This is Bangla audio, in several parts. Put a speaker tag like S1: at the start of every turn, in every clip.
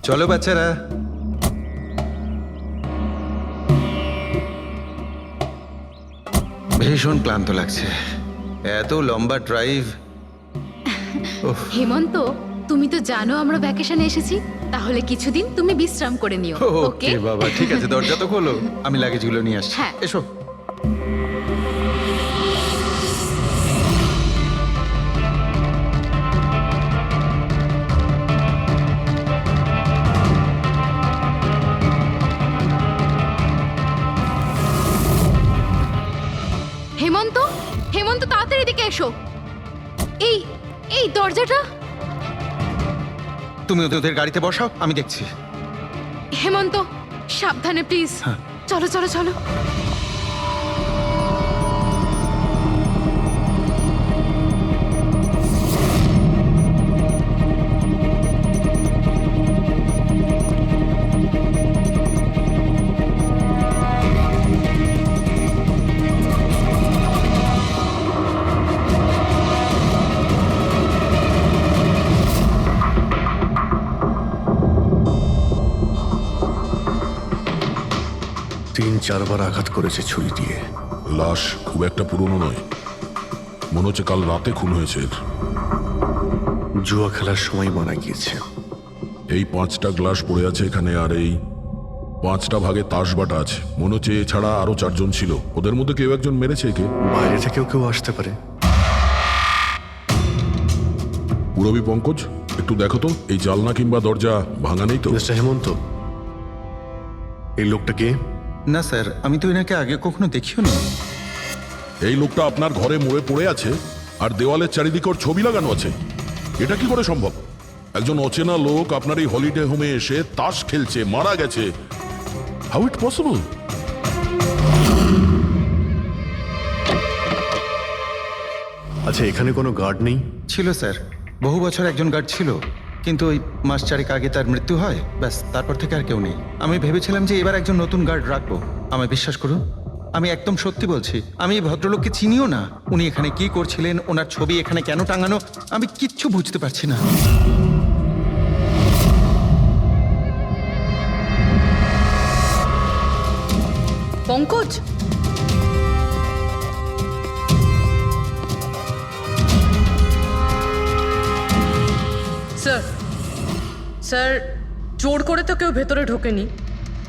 S1: চলো বাচ্চারা। ভীষণ ক্লান্ত লাগছে, এত লম্বা ড্রাইভ।
S2: হেমন্ত, তুমি তো জানো আমরা ভ্যাকেশনে এসেছি, তাহলে কিছুদিন তুমি বিশ্রাম করে নিও। ওকে
S1: ওকে বাবা, ঠিক আছে, দরজা তো খোলো, আমি লাগেজগুলো নিয়ে আসছি।
S2: হ্যাঁ।
S1: এসো।
S2: হেমন্ত, হেমন্ত তাড়াতাড়ি এদিকে এসো। এই এই দরজাটা।
S1: তুমি ওদের গাড়িতে বসাও, আমি দেখছি।
S2: হেমন্ত সাবধানে প্লিজ।
S1: হ্যাঁ।
S2: চলো চলো চলো।
S3: তিন চারবার আঘাত করেছে ছুরি দিয়ে।
S4: লাশ খুব একটা পুরনো নয়, মনে হচ্ছে কাল রাতে খুন হয়েছে এর।
S3: জুয়া খেলার সময় মারা গিয়েছে।
S4: এই 5টা গ্লাস পড়ে আছে এখানে, আর এই 5টা ভাগে তাস বাটা আছে। মনে হচ্ছে এছাড়া আরো 4 জন ছিল, ওদের মধ্যে কেউ একজন মেরেছে একে।
S3: বাইরে থেকেও কেউ আসতে পারে।
S4: পুরবী পঙ্কজ, একটু দেখো তো এই জালনা কিংবা দরজা ভাঙা নেই তো?
S3: মিস্টার হেমন্ত, এই লোকটা কে?
S1: না স্যার, আমি তো এনাকে আগে কখনো দেখিও নি।
S4: এই লোকটা আপনার ঘরে মরে পড়ে আছে, আর দেওয়ালের চারিদিকে ওর ছবি লাগানো আছে। এটা কি করে সম্ভব? একজন অচেনা লোক আপনার এই হলিডে হোমে এসে তাস খেলছে, মারা গেছে। How it possible?
S3: আচ্ছা, এখানে কোনো গার্ড নেই?
S1: ছিল স্যার, বহু বছর একজন গার্ড ছিল, কিন্তু ওই মাস চারেক আগে তার মৃত্যু হয়, ব্যাস তারপর থেকে আর কেউ নেই। আমি ভেবেছিলাম যে এবার একজন নতুন গার্ড রাখবো। আমায় বিশ্বাস করুন, আমি একদম সত্যি বলছি। আমি এই ভদ্রলোককে চিনিও না। উনি এখানে কি করছিলেন, ওনার ছবি এখানে কেন টাঙানো, আমি কিচ্ছু বুঝতে পারছি না।
S5: পঙ্কজ, স্যার স্যার, জোর করে তো কেউ ভেতরে ঢোকেনি।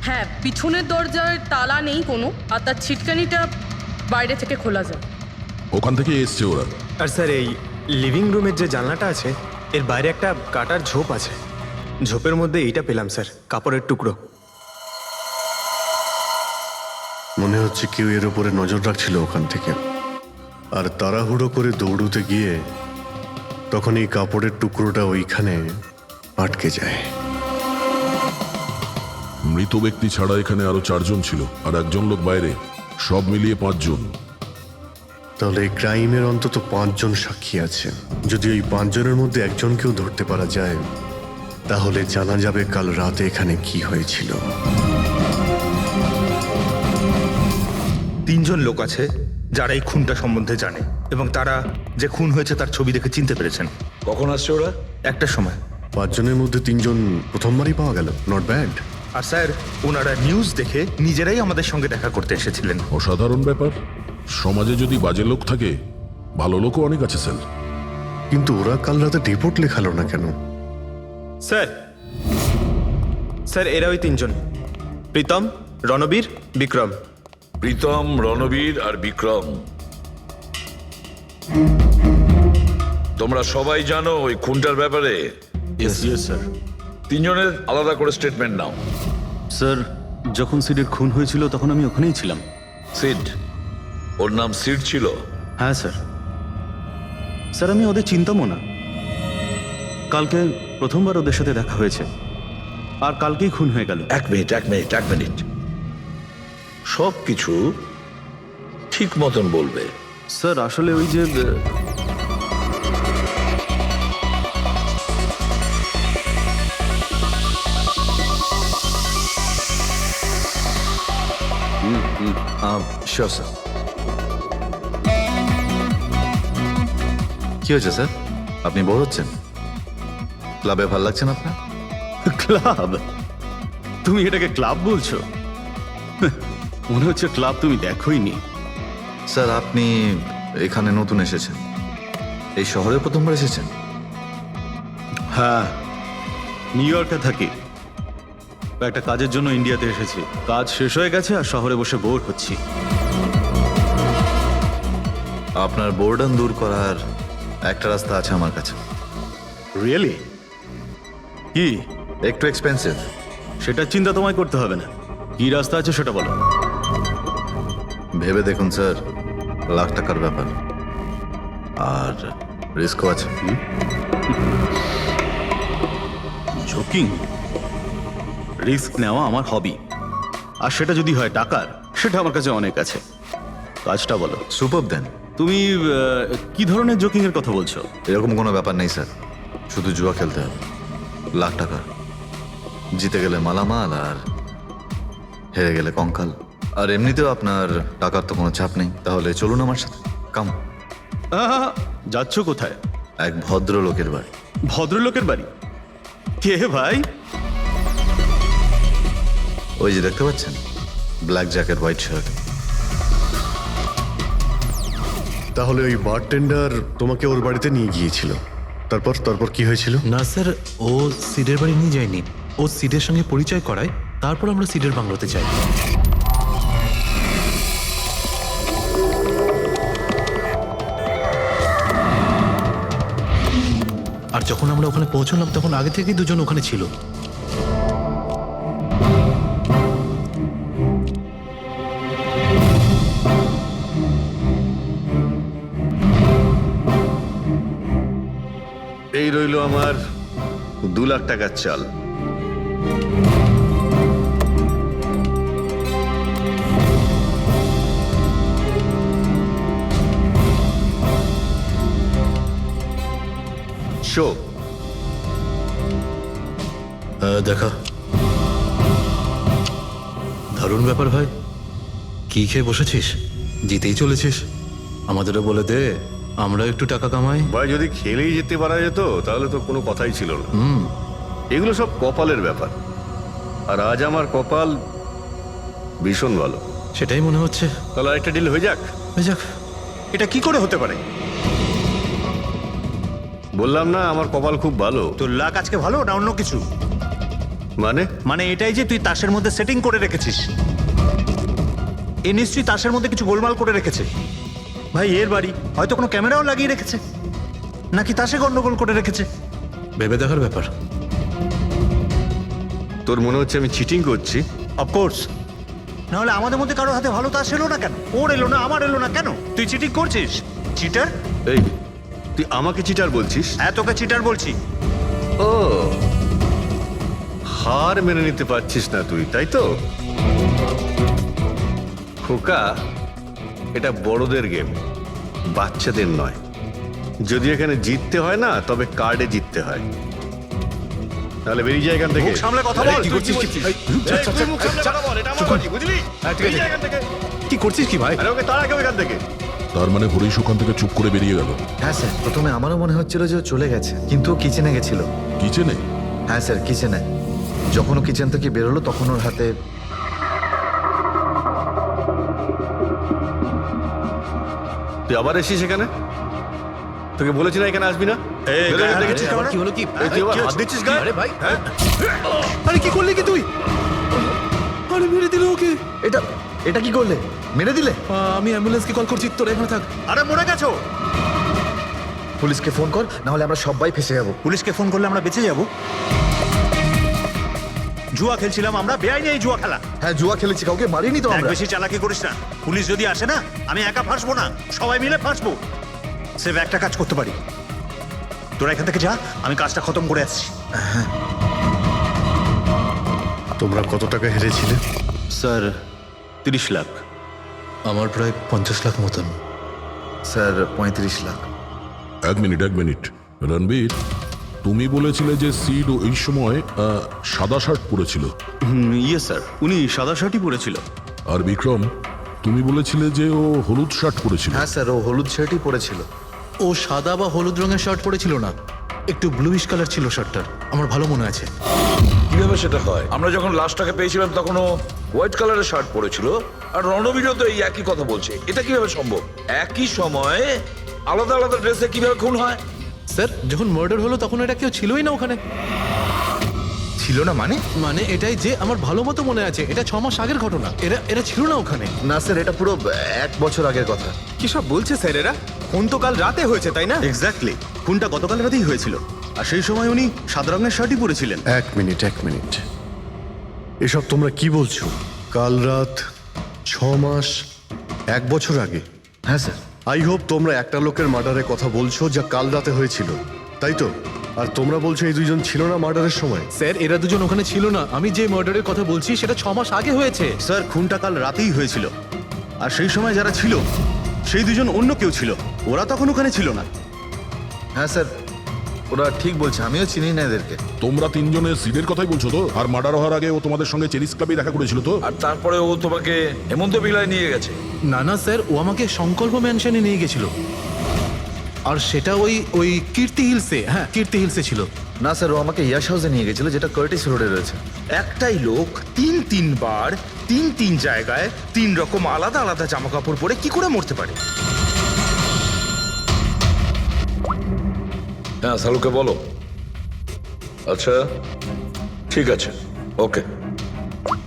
S5: হ্যাঁ, পিছনের দরজার তালা নেই কোনো, আর তার ছিটকানিটা বাইরে থেকে খোলা যায়।
S4: ওখান থেকে এসছে ওরা।
S6: আর স্যার, এই লিভিং রুমের যে জানলাটা আছে এর বাইরে একটা কাটার ঝোপ আছে। ঝোপের মধ্যে এইটা পেলাম স্যার, কাপড়ের টুকরো।
S3: মনে হচ্ছে কেউ এর উপরে নজর রাখছিল ওখান থেকে, আর তাড়াহুড়ো করে দৌড়ুতে গিয়ে তখন এই কাপড়ের টুকরোটা ওইখানে আটকে যায়।
S4: মৃত ব্যক্তি ছাড়া এখানে আরো 4 জন ছিল, আর একজন লোক বাইরে, সব মিলিয়ে 5 জন।
S3: তাহলে এই ক্রাইমের অন্তত 5 জন সাক্ষী আছে। যদি এই 5 জনের মধ্যে একজনকেও ধরতে পারা যায়, তাহলে জানা যাবে কাল রাতে এখানে কি হয়েছিল।
S7: 3 জন লোক আছে যারা এই খুনটা সম্বন্ধে জানে, এবং তারা যে খুন হয়েছে তার ছবি দেখে চিনতে পেরেছেন।
S8: কখন আসছে ওরা?
S7: একটা সময়।
S3: 5 জনের মধ্যে 3 জন প্রথমবারই পাওয়া গেল, নট ব্যাড।
S7: আর স্যার, ওনারা নিউজ দেখে নিজেরাই আমাদের সঙ্গে দেখা করতে এসেছিলেন।
S4: অসাধারণ ব্যাপার। সমাজে যদি বাজে লোক থাকে, ভালো লোকও অনেক আছে স্যার।
S3: কিন্তু ওরা কাল রাতে রিপোর্ট লেখালো না কেন?
S6: স্যার স্যার, এরা ওই 3 জন, প্রীতম, রণবীর, বিক্রম।
S8: প্রীতম, রণবীর আর বিক্রম। তোমরা সবাই জানো ওই খুনটার ব্যাপারে?
S9: স্যার।
S8: 3 জনের আলাদা করে স্টেটমেন্ট নাও।
S9: স্যার, যখন সিডের খুন হয়েছিল তখন আমি ওখানেই ছিলাম।
S8: সিড? ওর নাম সিড ছিল?
S9: হ্যাঁ স্যার। স্যার, আমি ওদের চিনতামও না। কালকে প্রথমবার ওদের সাথে দেখা হয়েছে, আর কালকেই খুন হয়ে গেল।
S8: এক মিনিট। সব কিছু ঠিক মতন বলবে।
S9: স্যার, আসলে ওই যে
S10: শিওর স্যার। কি হয়েছে স্যার? আপনি বোর হচ্ছেন? ক্লাবে ভাল লাগছে না আপনার?
S9: ক্লাব? তুমি এটাকে ক্লাব বলছো? মনে হচ্ছে ক্লাব তুমি দেখোইনি।
S10: স্যার আপনি এখানে নতুন এসেছেন, এই শহরে প্রথমবার এসেছেন?
S9: হ্যাঁ, নিউ ইয়র্কে থাকি। একটা কাজের জন্য ইন্ডিয়াতে এসেছি। কাজ শেষ হয়ে গেছে আর শহরে বসে বোর হচ্ছি।
S10: আপনার বোর্ডন দূর করার একটা রাস্তা আছে আমার কাছে।
S9: রিয়েলি? কি?
S10: একটু এক্সপেন্সিভ।
S9: সেটা চিন্তা তোমায় করতে হবে না। কি রাস্তা আছে সেটা বলো।
S10: ভেবে দেখুন স্যার, লাখ টাকার ব্যাপার, আর রিস্কও আছে।
S9: ঝোকিং, রিস্ক নেওয়া আমার হবি। আর সেটা যদি হয় টাকার, সেটা আমার কাছে অনেক আছে। কাজটা বলো।
S10: সুপার দেন।
S9: তুমি কি ধরনের জোকিং এর কথা বলছো?
S10: এরকম কোনো ব্যাপার নেই স্যার, শুধু জুয়া খেলতে হবে। লাখ টাকা, জিতে গেলে মালামাল আর হেরে গেলে কঙ্কাল। আর এমনিতেও আপনার টাকার তো কোনো চাপ নেই। তাহলে চলুন আমার সাথে, কাম।
S9: যাচ্ছ কোথায়?
S10: এক ভদ্রলোকের বাড়ি।
S9: ভদ্রলোকের বাড়ি? কে ভাই?
S10: ওই যে দেখতে পাচ্ছেন, ব্ল্যাক জ্যাকেট, হোয়াইট শার্ট।
S3: তাহলে ওই বারটেন্ডার তোমাকে ওর বাড়িতে নিয়ে গিয়েছিল, তারপর তারপর কি হয়েছিল?
S11: না স্যার, ও সিডের বাড়ি নিয়ে যায়নি, ও সিডের সঙ্গে পরিচয় করায়, তারপর আমরা সিডের বাংলোতে যাই। আর যখন আমরা ওখানে পৌঁছলাম তখন আগে থেকেই দুজন ওখানে ছিল।
S3: এই রইল আমার 2 লাখ টাকার চাল। শো
S11: দেখা। দারুণ ব্যাপার ভাই। কি খেয়ে বসেছিস? জিতেই চলেছিস। আমাদেরও বলে দে, আমরা একটু টাকা কামাই।
S3: ভাই, যদি খেলেই যেতে পারা যেত তাহলে তো কোনো কথাই ছিল না। এগুলো সব কপালের ব্যাপার, আর আজ আমার কপাল ভীষণ ভালো।
S11: সেটাই মনে হচ্ছে।
S3: তাহলে আরেকটা ডিল হয়ে যাক।
S11: হয়ে যাক।
S6: এটা কি করে হতে পারে?
S3: বললাম না আমার কপাল খুব ভালো।
S6: তোর লাক আজকে ভালো না অন্য কিছু?
S3: মানে
S6: এটাই যে তুই তাসের মধ্যে সেটিং করে রেখেছিস। এ নিশ্চয়ই তাসের মধ্যে কিছু গোলমাল করে রেখেছে। ভাই, এর বাড়ি হয়তো কোনো ক্যামেরাও লাগিয়ে রেখেছে, নাকি তাসে গন্ডগোল করে রেখেছে।
S11: ভেবে দেখার ব্যাপার।
S3: তোর মনে হচ্ছে আমি চিটিং করছি?
S6: অফকোর্স, নাহলে আমাদের মধ্যে কারো হাতে ভালো তাস এলো না কেন? ওর এলো না, আমার এলো না কেন? তুই চিটিং করছিস, চিটার।
S3: এই, তুই আমাকে চিটার বলছিস?
S6: হ্যাঁ, তোকে চিটার বলছি।
S3: ও, হার মেনে নিতে পারছিস না তুই, তাই তো? খোকা, এটা বড়দের গেম, বাচ্চাদের নয়। যদি এখানে জিততে হয় না, তবে কার্ডে জিততে হয়। তাহলে বেরিয়ে যায় এখান থেকে।
S6: মুখ সামলে কথা বল।
S3: কি করছিস? তুই মুখ সামলে কথা বল, এটা আমার বাড়ি, বুঝলি? বেরিয়ে যায় এখান থেকে।
S11: কি করছিস কি ভাই?
S3: আরে ওকে তাড়া কেউ এখান থেকে।
S4: তার মানে হরিশ ওখান থেকে চুপ করে বেরিয়ে গেল।
S10: হ্যাঁ স্যার, প্রথমে আমারও মনে হচ্ছিল যে ও চলে গেছে, কিন্তু ও কিচেনে গেছিল।
S4: কিচেনে?
S10: হ্যাঁ স্যার, কিচেনে। যখন ও কিচেন থেকে বেরোলো তখন ওর হাতে
S3: তুই আবার এসিস এখানে? তোকে বলেছি না এখানে আসবি না? বেরো এখান থেকে।
S11: কি হলো কি?
S3: এই, তুই আবার হাত দিচ্ছিস গায়ে?
S11: আরে ভাই, আরে কি করলি কি তুই? আরে মেরে দিল ওকে।
S10: এটা এটা কি করলে? মেরে দিলে?
S11: আমি অ্যাম্বুলেন্সকে কল করছি, তোরা এখানে থাক।
S6: আরে মরে গেছো?
S10: পুলিশকে ফোন কর, না হলে আমরা সবাই ফেসে যাবো।
S6: পুলিশকে ফোন করলে আমরা বেঁচে যাব? জুয়া খেলছিলাম আমরা, বেআইনি এই জুয়া খেলা।
S10: হ্যাঁ, জুয়া খেলেছি, কাউকে মারিনি তো
S6: এক
S10: আমরা।
S6: বেশি চালাকি করিস না। পুলিশ যদি আসে না, আমি একা ফাঁসবো না, সবাই মিলে ফাঁসবো। সেভ একটা কাজ করতে পারি, তোরা এখান থেকে যা, আমি কাজটা খতম করে আসছি।
S3: তোমরা কত টাকা হেরেছিলে?
S9: স্যার 30 লাখ।
S11: আমার প্রায় 50 লাখ মতন।
S10: স্যার 35 লাখ।
S4: এক মিনিট রণবীর, তুমি বলেছিলে যে সিড এই সময় সাদা শার্ট পরেছিল।
S9: ইয়ে স্যার, উনি সাদা শার্টই পরেছিল।
S4: আর বিক্রম, তুমি বলেছিলে যে ও হলুদ শার্ট পরেছিল।
S10: হ্যাঁ স্যার, ও হলুদ শার্টই পরেছিল।
S11: ও সাদা বা হলুদ রঙের শার্ট পরেছিল না, একটু ব্লুইশ কালার ছিল শার্টটার, আমার ভালো মনে আছে।
S8: কিভাবে সেটা হয়? আমরা যখন লাশটাকে পেয়েছিলাম তখনও হোয়াইট কালারের শার্ট পরেছিল, আর রণবীরও তো এই একই কথা বলছে। এটা কিভাবে সম্ভব? একই সময়ে আলাদা আলাদা ড্রেসে কিভাবে খুন হয়?
S11: স্যার, যখন মার্ডার হলো তখন এটা কেউ ছিলই না ওখানে।
S7: ছিল না মানে?
S11: মানে এটাই যে আমার ভালো মতো মনে আছে, এটা 6 মাস আগের ঘটনা। এরা এরা ছিল না ওখানে।
S10: না স্যার, এটা পুরো 1 বছর আগের কথা।
S6: কি সব বলছে স্যার এরা? খুন তো কাল রাতে হয়েছে, তাই না?
S9: এক্স্যাক্টলি, খুনটা গতকাল রাতেই হয়েছিল। আর সেই সময় উনি সাদা রঙের শার্টই পরেছিলেন।
S3: এক মিনিট, এসব তোমরা কি বলছো? কাল রাত, 6 মাস, 1 বছর আগে?
S10: হ্যাঁ স্যার।
S3: আই হোপ তোমরা একটা লোকের মার্ডারের কথা বলছো যা কাল রাতে হয়েছিল, তাই তো? আর তোমরা বলছো এই দুইজন ছিল না মার্ডারের সময়?
S11: স্যার, এরা দুজন ওখানে ছিল না। আমি যে মার্ডারের কথা বলছি সেটা 6 মাস আগে হয়েছে।
S9: স্যার, খুনটা কাল রাতেই হয়েছিল। আর সেই সময় যারা ছিল সেই দুজন অন্য কেউ ছিল, ওরা তখন ওখানে ছিল না।
S10: হ্যাঁ স্যার, ওরা ঠিক বলছে, আমিও চিনি না এদেরকে।
S4: তোমরা তিনজনের সিডের কথাই বলছো তো? আর মার্ডার হওয়ার আগে ও তোমাদের সঙ্গে চেরিস ক্লাবে দেখা করেছিল তো?
S8: আর তারপরে ও তোমাকে হেমন্ত বিলায় নিয়ে গেছে।
S11: না না স্যার, ও আমাকে সংকল্প ম্যানশনে নিয়ে গেছিল। আর সেটা ওই কীর্তি হিলসে, হ্যাঁ কীর্তি হিলসে ছিল।
S10: না স্যার, ও আমাকে ইয়াশ হাউসে নিয়ে গেছিল, যেটা কার্টিস রোডে রয়েছে।
S7: একটাই লোক তিনবার তিন জায়গায় 3 রকম আলাদা আলাদা জামা কাপড় পরে কি করে মরতে পারে?
S8: হ্যাঁ, সালুকে বলো। আচ্ছা, ঠিক আছে, ওকে।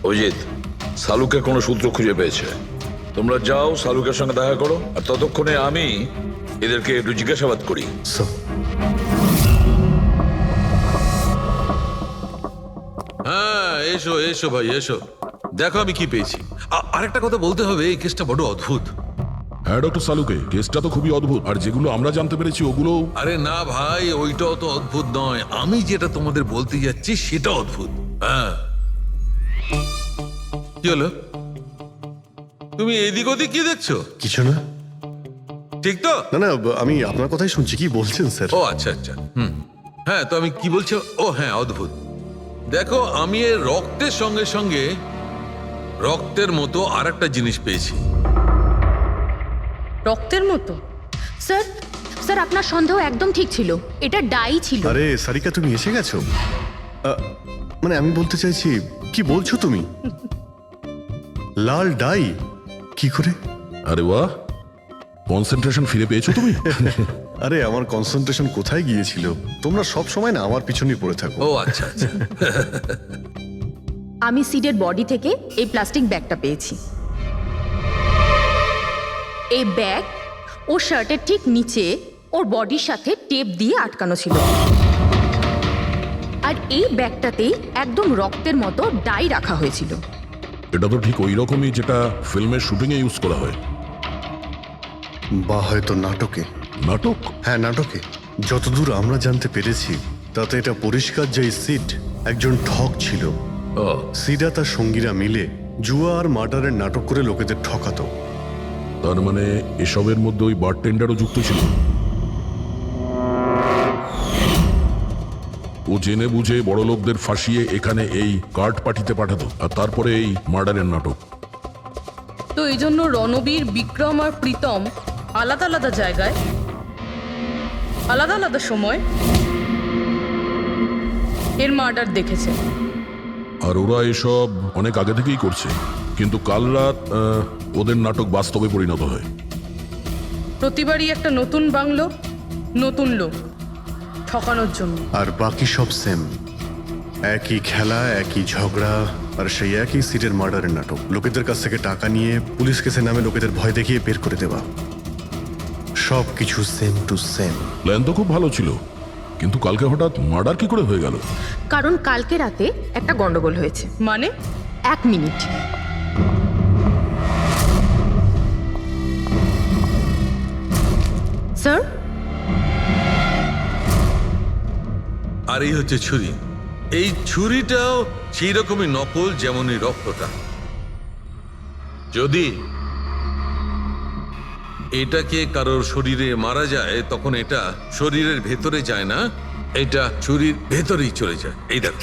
S8: অজিত, সালুকে কোনো সূত্র খুঁজে পেয়েছে। তোমরা যাও, সালুকের সঙ্গে দেখা করো, আর ততক্ষণে আমি এদেরকে একটু জিজ্ঞাসাবাদ করি।
S12: হ্যাঁ, এসো এসো ভাই এসো, দেখো আমি কি পেয়েছি। আরেকটা কথা বলতে হবে, এই কেসটা বড় অদ্ভুত।
S4: হ্যাঁ ডক্টর সালুকে, কেসটা তো খুবই অদ্ভুত, আর যেগুলো আমরা জানতে পেরেছি ওগুলো।
S12: আরে না ভাই, ওইটাও তো অদ্ভুত নয়, আমি যেটা তোমাদের বলতে যাচ্ছি সেটা অদ্ভুত। হ্যাঁ, কি হলো? তুমি এদিক ওদিক কি দেখছো?
S3: কিছু না।
S12: ঠিক তো?
S3: না, আমি আপনার কথাই শুনছি। কি বলছেন স্যার?
S12: ও আচ্ছা আচ্ছা, হ্যাঁ, তো আমি কি বলছি? ও হ্যাঁ, অদ্ভুত। দেখো, আমি এর রক্তের সঙ্গে সঙ্গে রক্তের মতো আর একটা জিনিস পেয়েছি।
S5: রক্তের মতো?
S2: স্যার, স্যার আপনার সন্দেহ একদম ঠিক ছিল, এটা ডাই ছিল।
S3: আরে সারিকা, তুমি এসে গেছো? মানে আমি বলতে চাইছি, কি বলছো তুমি? লাল ডাই? কি করে?
S4: আরে বাহ, কনসেন্ট্রেশন ফিরে পেয়েছো তুমি?
S3: আরে আমার কনসেন্ট্রেশন কোথায় গিয়েছিল? তোমরা সব সময় না আমার পিছনেই পড়ে থাকো।
S12: ও আচ্ছা আচ্ছা।
S2: আমি সিডের বডি থেকে এই প্লাস্টিক ব্যাগটা পেয়েছি। এই ব্যাগ ওর শার্টের ঠিক নিচে ওর বডির সাথে টেপ দিয়ে আটকানো ছিল। আর এই ব্যাগটাতেই একদম রক্তের মতো ডাই রাখা হয়েছিল।
S4: এটা তো ঠিক ওই রকমই যেটা ফিল্মের শুটিং এ ইউজ করা হয়।
S3: বা হয়তো নাটকে।
S4: নাটক?
S3: হ্যাঁ, নাটকে। যতদূর আমরা জানতে পেরেছি তাতে এটা পরিষ্কার যে সিড একজন ঠক ছিল। সিডা তার সঙ্গীরা মিলে জুয়া আর মার্ডারের নাটক করে লোকেদের ঠকাতো।
S4: তার মানে এসবের মধ্যে ওই বারটেন্ডারও যুক্ত ছিল। ও জেনে বুঝে বড় লোকদের ফাঁসিয়ে এখানে এই কার্ড পার্টিতে পাঠাতো, আর তারপরে এই মার্ডারের নাটক।
S5: তো এই জন্য রণবীর, বিক্রম আর প্রীতম আলাদা আলাদা জায়গায় আলাদা আলাদা সময় এর মার্ডার দেখেছে।
S4: আর ওরা এসব অনেক আগে থেকেই করছে, কিন্তু কাল রাত ওদের নাটক বাস্তবে পরিণত হয়।
S5: প্রতিবারই একটা নতুন বাংলো, নতুন লোক ঠকানোর জন্য।
S3: আর বাকি সব সেম, একই খেলা, একই ঝগড়া, আর সেই একই সিটের মার্ডারের নাটক। লোকেদের কাছ থেকে টাকা নিয়ে পুলিশ কেসে নামে লোকেদের ভয় দেখিয়ে বের করে দেওয়া। সব কিছু সেম টু সেম।
S4: প্ল্যান তো খুব ভালো ছিল, কিন্তু কালকে হঠাৎ মার্ডার কি করে হয়ে গেল?
S2: কারণ কালকে রাতে একটা গন্ডগোল হয়েছে।
S5: মানে?
S2: 1 মিনিট। স্যার,
S12: আর এই হচ্ছে ছুরি। এই ছুরিটাও সেই রকমই নকল যেমনই রক্তটা। যদি এটাকে কারোর শরীরে মারা যায় তখন এটা শরীরের ভেতরে যায় না, এটা ছুরির ভেতরেই চলে যায়। এই দেখো।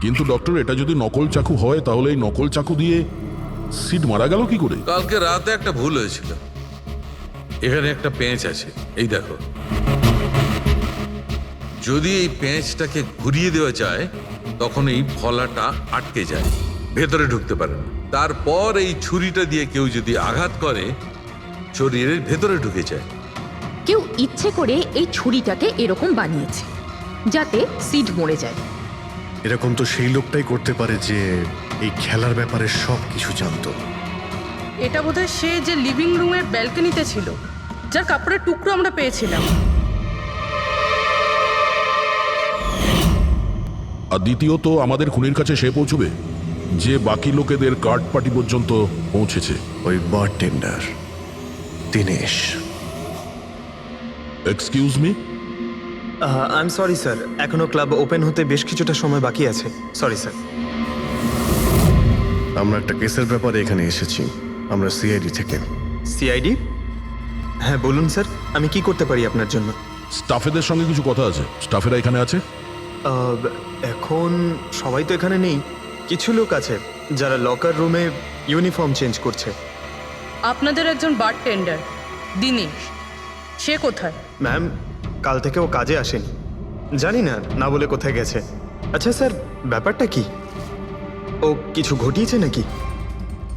S4: কিন্তু ডক্টর, এটা যদি নকল চাকু হয় তাহলে এই নকল চাকু দিয়ে সিড মারা গেল কি করে?
S12: কালকে রাতে একটা ভুল হয়েছিল। এখানে একটা পেঁচ আছে, এই দেখো। যদি এই পেঁচটাকে ঘুরিয়ে দেওয়া যায় তখন এই ফলাটা আটকে যায়, ভেতরে ঢুকতে পারে না। তারপর এই ছুরিটা দিয়ে কেউ যদি আঘাত করে শরীরের ভেতরে ঢুকে যায়।
S13: কেউ ইচ্ছে করে এই ছুরিটাকে এরকম বানিয়েছে যাতে সিড মরে যায়।
S3: এরকম তো সেই লোকটাই করতে পারে যে এই খেলার ব্যাপারে সব কিছু জানতো।
S5: এটা বোধহয় সে যে লিভিং রুমের ব্যালকনিতে ছিল, যার কাপড়ের টুকরো আমরা পেয়েছিলাম।
S4: আর দ্বিতীয়ত আমাদের খুনির কাছে সে পৌঁছবে যে বাকি লোকেদের কার্ড পার্টি পর্যন্ত পৌঁছেছে।
S3: ওই bartender Dinesh.
S4: Excuse me,
S6: I am sorry sir, এখনো ক্লাব ওপেন হতে বেশ কিছুটা সময় বাকি আছে। Sorry sir.
S3: আমরা একটা কেসের ব্যাপারে এখানে এসেছি, আমরা সিআইডি থেকে।
S6: সিআইডি? হ্যাঁ বলুন স্যার, আমি কি করতে পারি আপনার জন্য?
S4: স্টাফেদের সঙ্গে কিছু কথা আছে। স্টাফেরা এখানে আছে?
S6: এখন সবাই তো এখানে নেই, কিছু লোক আছে যারা লকার রুমে ইউনিফর্ম চেঞ্জ করছে।
S5: আপনাদের একজন বারটেন্ডার দিনেশ, সে কোথায়?
S6: ম্যাম, কাল থেকে ও কাজে আসেনি, জানি না না বলে কোথায় গেছে। আচ্ছা স্যার, ব্যাপারটা কি? ও কিছু ঘটিয়েছে নাকি?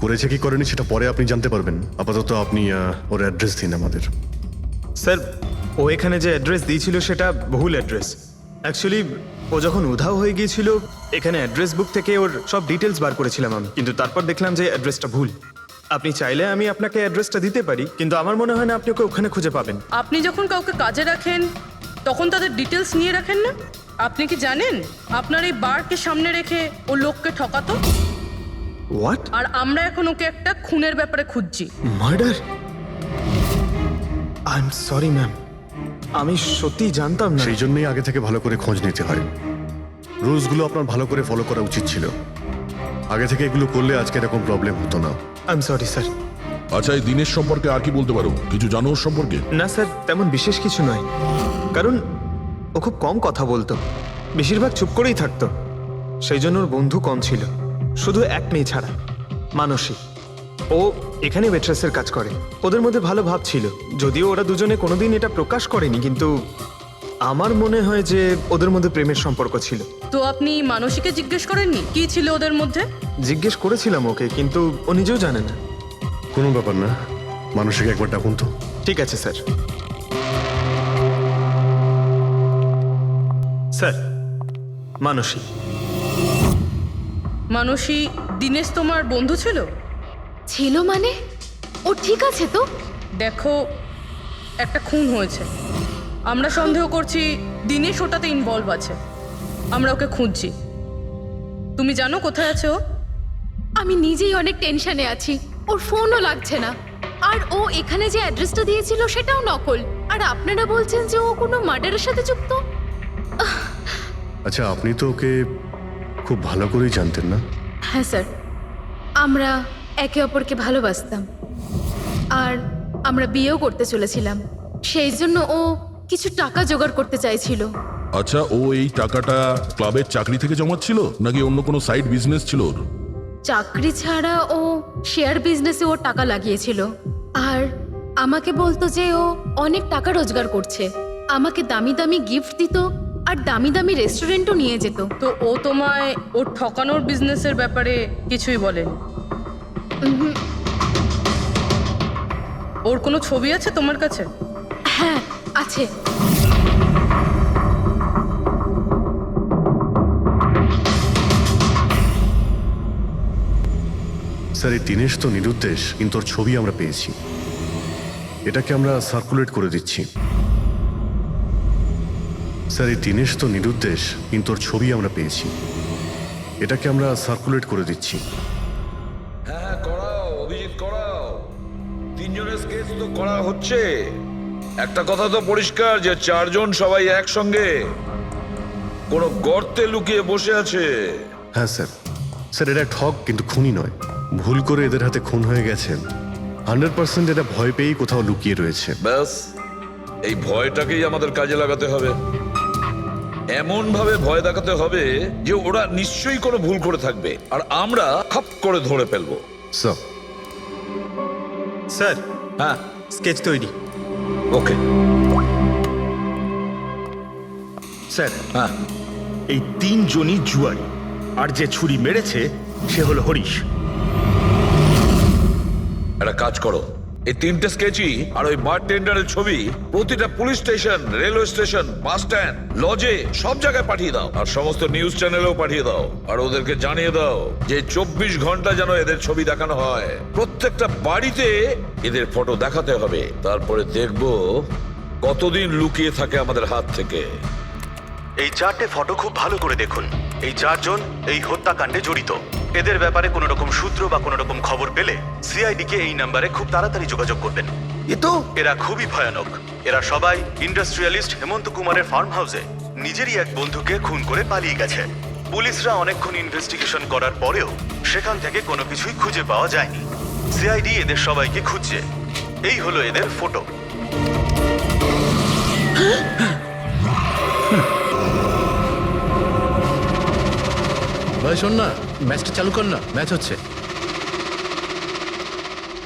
S3: করেছে কি করেনি সেটা পরে আপনি জানতে পারবেন। আপাতত আপনি ওর অ্যাড্রেস দিন আমাদের।
S6: স্যার, ও এখানে যে অ্যাড্রেস দিয়েছিল সেটা ভুল অ্যাড্রেস। অ্যাকচুয়ালি ও যখন উধাও হয়ে গিয়েছিল এখানে অ্যাড্রেস বুক থেকে ওর সব ডিটেলস বার করেছিলাম আমি, কিন্তু তারপর দেখলাম যে অ্যাড্রেসটা ভুল। আপনি চাইলে আমি আপনাকে অ্যাড্রেসটা দিতে পারি, কিন্তু আমার মনে হয় না আপনি ওকে ওখানে খুঁজে পাবেন।
S5: আপনি যখন কাউকে কাজে রাখেন তখন তাদের ডিটেলস নিয়ে রাখেন না? আপনি কি জানেন আপনার এই বারকে সামনে রেখে ও লোককে ঠকাতো?
S6: হোয়াট?
S5: আর আমরা এখন ওকে একটা খুনের ব্যাপারে খুঁজছি।
S6: Murder? I am sorry ma'am, আমি সত্যিই জানতাম না।
S3: সেই জন্যই আগে থেকে ভালো করে খোঁজ নিতে হয়। রুলসগুলো আপনার ভালো করে ফলো করা উচিত ছিল। আগে থেকে এগুলো করলে আজকে এরকম প্রবলেম হতো না।
S6: I am sorry sir.
S4: আচ্ছা, এই দিনের সম্পর্কে আর কি বলতে পারো? কিছু জানো ওর সম্পর্কে?
S6: না স্যার, তেমন বিশেষ কিছু নয়, কারণ ও খুব কম কথা বলতো, বেশিরভাগ চুপ করেই থাকতো। সেই জন্য ওর বন্ধু কম ছিল, শুধু এক মেয়ে ছাড়া, মানসী। ও এখানে ওয়েট্রেসের কাজ করে। ওদের মধ্যে ভালো ভাব ছিল, যদিও ওরা দুজনে কোনোদিন এটা প্রকাশ করেনি, কিন্তু আমার মনে হয় যে ওদের মধ্যে প্রেমের সম্পর্ক ছিল।
S5: তো আপনি মানসীকে জিজ্ঞেস করেননি কি ছিল ওদের মধ্যে?
S6: জিজ্ঞেস করেছিলাম ওকে, কিন্তু ও নিজেও জানে না।
S3: কোনো ব্যাপার না, মানুষকে একবার ডাকুন তো।
S6: ঠিক আছে স্যার। স্যার, মানসী।
S5: মানসী দিনেশ তোমার বন্ধু ছিল?
S2: ছিল মানে? ও ঠিক আছে তো?
S5: দেখো, একটা খুন হয়েছে, আমরা সন্দেহ করছি দিনেশ ওটাতে ইনভলভ আছে। আমরা ওকে খুঁজছি। তুমি জানো কোথায় আছে ও?
S2: আমি নিজেই অনেক টেনশনে আছি, ওর ফোনও লাগছে না। আর ও এখানে যে অ্যাড্রেসটা দিয়েছিল সেটাও নকল। আর আপনারা বলছেন যে ও কোনো মার্ডারের সাথে যুক্ত?
S3: আচ্ছা, আপনি তো ওকে খুব ভালো করেই জানতেন না?
S2: হ্যাঁ স্যার, আমরা একে অপরকে ভালোবাসতাম আর আমরা বিয়েও করতে চলেছিলাম। সেই জন্য ও কিছু টাকা জোগাড় করতে চাইছিল।
S4: আচ্ছা, ও এই টাকাটা ক্লাবের চাকরি থেকে জমাচ্ছিল নাকি অন্য কোনো সাইড বিজনেস ছিল ওর?
S2: চাকরি ছাড়া ও শেয়ার বিজনেসে ও টাকা লাগিয়েছিল। আর আমাকে বলতো যে ও অনেক টাকা রোজগার করছে, আমাকে দামি দামি গিফট দিত আর দামি দামি রেস্টুরেন্টও নিয়ে যেত।
S5: তো ও তোমায় ওর ঠকানোর বিজনেসের ব্যাপারে কিছুই বলেনি? ওর কোনো ছবি আছে তোমার কাছে?
S2: হ্যাঁ আছে।
S3: স্যার, এই দিনেশ তো নিরুদ্দেশ, কিন্তু ওর ছবি আমরা পেয়েছি। এটাকে আমরা সার্কুলেট করে দিচ্ছি। স্যার, এই দিনেশ তো নিরুদ্দেশ, কিন্তু ওর ছবি আমরা পেয়েছি। এটাকে আমরা সার্কুলেট করে দিচ্ছি।
S8: হ্যাঁ, করাও অভিজিৎ, করাও। তিনজনের স্কেচ তো করা হচ্ছে। একটা কথা তো পরিষ্কার যে চারজন সবাই একসঙ্গে কোনো গর্তে লুকিয়ে বসে আছে।
S3: হ্যাঁ স্যার। স্যার, এটা ঠক কিন্তু খুনি নয়। ভুল করে এদের হাতে খুন হয়ে গেছে। 100% এটা ভয় পেয়েই কোথাও লুকিয়ে রয়েছে।
S8: ব্যাস, এই ভয়টাকেই আমাদের কাজে লাগাতে হবে। এমন ভাবে ভয় দেখাতে হবে যে ওরা নিশ্চয়ই কোনো ভুল করে থাকবে আর আমরা খপ করে ধরে ফেলবো।
S3: স্যার।
S6: স্যার,
S8: হ্যাঁ,
S6: স্কেচ তৈরি।
S8: ওকে।
S7: স্যার
S8: হ্যাঁ,
S7: এই তিনজনই জুয়ারি, আর যে ছুরি মেরেছে সে হলো হরিশ।
S8: একটা কাজ করো, এই তিনটে স্কেচই আর ওই বারটেন্ডারের ছবি প্রতিটা police station, railway station, bus stand, লজে সব জায়গায় পাঠিয়ে দাও, আর সমস্ত নিউজ চ্যানেলেও পাঠিয়ে দাও, আর ওদেরকে জানিয়ে দাও যে 24 ঘন্টা যেন এদের ছবি দেখানো হয়, প্রত্যেকটা বাড়িতে এদের ফটো দেখাতে হবে। তারপরে দেখবো কতদিন লুকিয়ে থাকে আমাদের হাত থেকে।
S9: এই 4টে ফটো খুব ভালো করে দেখুন। এই 4জন এই হত্যাকাণ্ডে জড়িত। এদের ব্যাপারে কোনো রকম সূত্র বা কোনো রকম খবর পেলে সিআইডি কে এই নাম্বারে খুব তাড়াতাড়ি যোগাযোগ করবেন। এরা খুবই ভয়ানক। এরা সবাই ইন্ডাস্ট্রিয়ালিস্ট হেমন্ত কুমারের ফার্ম হাউসে নিজেরই এক বন্ধুকে খুন করে পালিয়ে গেছে। পুলিশরা অনেকক্ষণ ইনভেস্টিগেশন করার পরেও সেখান থেকে কোনো কিছুই খুঁজে পাওয়া যায়নি। সিআইডি এদের সবাইকে খুঁজছে। এই হলো এদের ফটো।
S11: ভাই শোন না, ম্যাচটা চালু কর না, ম্যাচ হচ্ছে।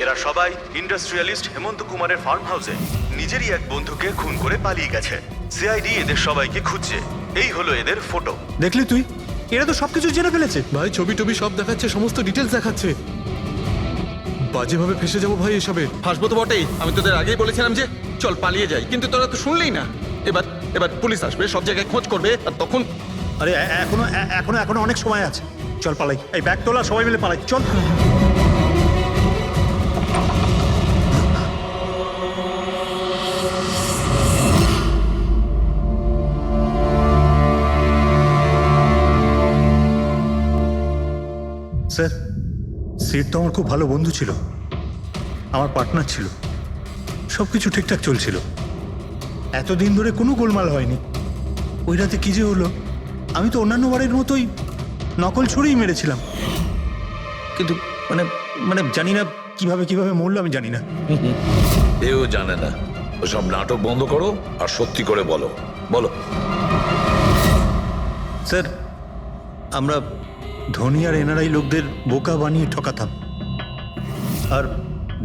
S9: এরা সবাই ইন্ডাস্ট্রিয়ালিস্ট হেমন্ত কুমারের ফার্ম হাউসে নিজেরই এক বন্ধুকে খুন করে পালিয়ে গেছে। সিআইডি এদের সবাইকে খুঁজছে। এই হলো এদের ফটো।
S6: দেখলি তুই, এরা তো সবকিছু জেনে ফেলেছে।
S11: ভাই ছবি টবি সব দেখাচ্ছে, সমস্ত ডিটেলস দেখাচ্ছে। বাজেভাবে ফেসে যাবো ভাই এসবে।
S1: হাসবো তো বটেই, আমি তোদের আগেই বলেছিলাম যে চল পালিয়ে যাই, কিন্তু তোরা তো শুনলেই না। এবার এবার পুলিশ আসবে, সব জায়গায় খোঁজ করবে, আর তখন
S7: আরে এখনো অনেক সময় আছে, চল পালাই। এই ব্যাগ তোলা, সবাই মিলে পালাই, চল। স্যার, সিট তো আমার খুব ভালো বন্ধু ছিল, আমার পার্টনার ছিল, সব কিছু ঠিকঠাক চলছিল, এতদিন ধরে কোনো গোলমাল হয়নি। ওই রাতে কি যে হলো, আমি তো অন্যান্য বারের মতোই নকল ছুরিই মেরেছিলাম, কিন্তু মানে মানে জানি না কিভাবে মরলো, আমি জানি না।
S8: এও জানে না। ওসব নাটক বন্ধ করো আর সত্যি করে বলো। বলো।
S7: স্যার, আমরা ধনী আর এনআরআই লোকদের বোকা বানিয়ে ঠকাতাম, আর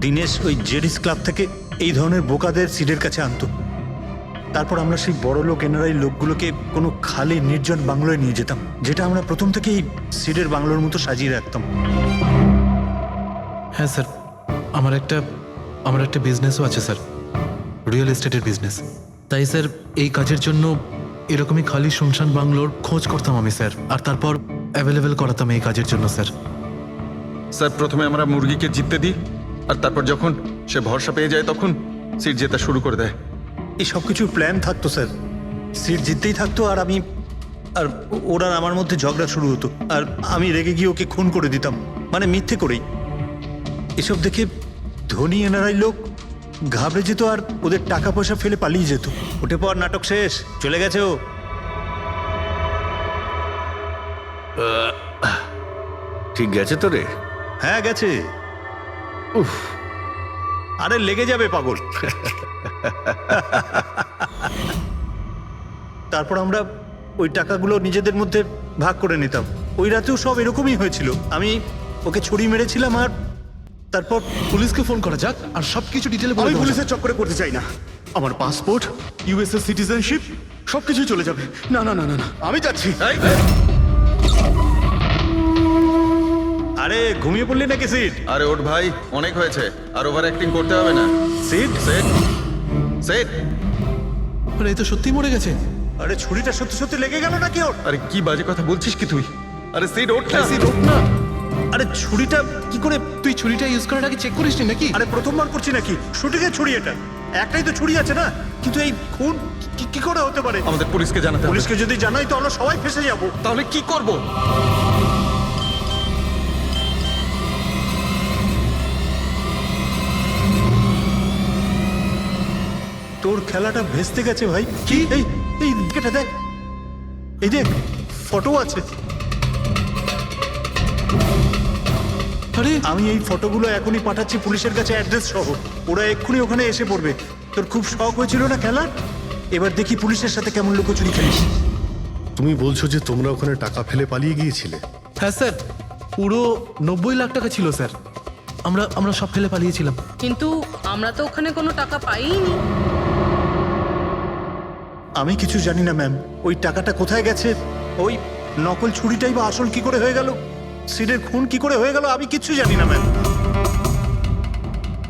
S7: দিনেশ ওই জেডিস ক্লাব থেকে এই ধরনের বোকাদের সিডের কাছে আনতো। তারপর আমরা সেই বড় লোক এনআরআই লোকগুলোকে কোনো খালি নির্জন বাংলোয় নিয়ে যেতাম, যেটা আমরা প্রথম থেকেই সিডের বাংলোর মতো সাজিয়ে রাখতাম।
S11: হ্যাঁ স্যার, আমার একটা বিজনেসও আছে স্যার, রিয়েল এস্টেটের বিজনেস। তাই স্যার এই কাজের জন্য এরকমই খালি শুনশান বাংলোর খোঁজ করতাম আমি স্যার, আর তারপর অ্যাভেলেবেল করাতাম এই কাজের জন্য স্যার।
S1: স্যার প্রথমে আমরা মুরগিকে জিততে দিই, আর তারপর যখন সে ভরসা পেয়ে যায় তখন সিট জেতা শুরু করে দেয়।
S7: এই সব কিছুর প্ল্যান থাকতো স্যার, সিট জিততেই থাকতো, আর ওরা আমার মধ্যে ঝগড়া শুরু হতো, আর আমি রেগে গিয়ে ওকে খুন করে দিতাম, মানে মিথ্যে করেই। এসব দেখে ধনী এনআরআই লোক ঘাবড়ে যেত আর ওদের টাকা পয়সা ফেলে পালিয়ে যেত। উঠে পর, নাটক শেষ, চলে গেছে ও।
S10: ঠিক গেছে তো রে?
S7: হ্যাঁ গেছে। উফ, আরে লেগে যাবে পাগল। তারপর আমরা ওই টাকাগুলো নিজেদের মধ্যে ভাগ করে নিতাম। ওই রাতেও সব এরকমই হয়েছিল, আমি ওকে ছুরি মেরেছিলাম, আর তারপর
S11: পুলিশকে ফোন করা যাক আর সবকিছু ডিটেলে বলে
S7: আমি
S11: দেওয়া যাক।
S7: পুলিশের চক্করে পড়তে চাই না। আমার পাসপোর্ট, ইউএসএ সিটিজেনশিপ সবকিছু চলে যাবে। না না না না না, আমি যাচ্ছি। আরে ঘুমিয়ে পড়লি নাকি সিট?
S1: আরে ওঠ ভাই, অনেক হয়েছে, আর ওভার অ্যাক্টিং করতে হবে না।
S7: Sit
S1: set set.
S11: আরে এই তো সত্যি মরে গেছে।
S7: আরে ছুরিটা সত্যি সত্যি লেগে গেল নাকি ওর?
S1: আরে কি বাজে কথা বলছিস কি তুই? আরে সিট ওঠ না।
S11: সিট ওঠ না।
S7: আরে ছুরিটা কি করে?
S11: তুই ছুরিটা ইউজ করার আগে চেক করিসনি নাকি?
S7: আরে প্রথমবার করছি নাকি? শুটিংয়ের ছুরি এটা, একটাই তো ছুরি আছে না, কিন্তু এই খুন কি করে হতে পারে?
S1: আমাদের পুলিশকে জানাতে হবে।
S7: পুলিশকে যদি জানাই তো আমরা সবাই ফেঁসে যাব।
S1: তাহলে কি করব?
S7: তোর খেলাটা ভেস্তে গেছে ভাই। কি? এই কেটে দেখ, এই দেখ ফটো আছে।
S11: আরে
S7: আমি এই ফটোগুলো এখনই পাঠাচ্ছি পুলিশের কাছে অ্যাড্রেস সহ, ওরা এক্ষুনি ওখানে এসে পড়বে। তোর খুব শখ হয়েছিল না খেলার, এবার দেখি পুলিশের সাথে কেমন লুকোচুরি খেলিস।
S3: তুমি বলছো যে তোমরা ওখানে টাকা ফেলে পালিয়ে গিয়েছিলে?
S11: হ্যাঁ স্যার, পুরো 90 লাখ টাকা ছিল স্যার। আমরা সব ফেলে পালিয়েছিলাম।
S5: কিন্তু আমরা তো ওখানে কোনো টাকা পাইনি।
S7: আমি কিছু জানি না ম্যাম, ওই টাকাটা কোথায় গেছে, ওই নকল ছুরিটাই বা আসল কি করে হয়ে গেল, সিডের খুন কি করে হয়ে গেল, আমি কিচ্ছু জানি না ম্যাম।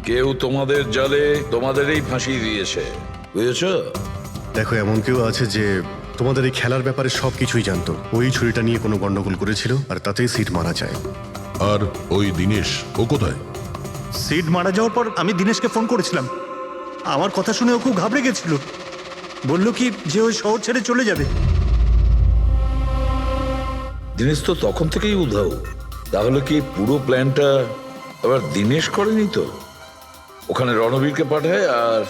S8: কেউ তোমাদের জালে তোমাদেরই ফাঁসিয়ে দিয়েছে, বুঝেছো?
S3: দেখো, এমন কেউ আছে যে তোমাদের এই খেলার ব্যাপারে সব কিছুই জানতো। ওই ছুরিটা নিয়ে কোনো গন্ডগোল করেছিল আর তাতেই সিট মারা যায়।
S4: আর ওই দিনেশ, ও কোথায়?
S7: সিড মারা যাওয়ার পর আমি দিনেশকে ফোন করেছিলাম। আমার কথা শুনে ও খুব ঘাবড়ে গেছিল, বলল কি যে ওই শহর ছেড়ে চলে যাবে।
S8: দিনেশ তো তখন থেকেই উধাও। তাহলে কি পুরো প্ল্যানটা আবার দিনেশ করেনি তো? ওখানে রণবীরকে পাঠায় আর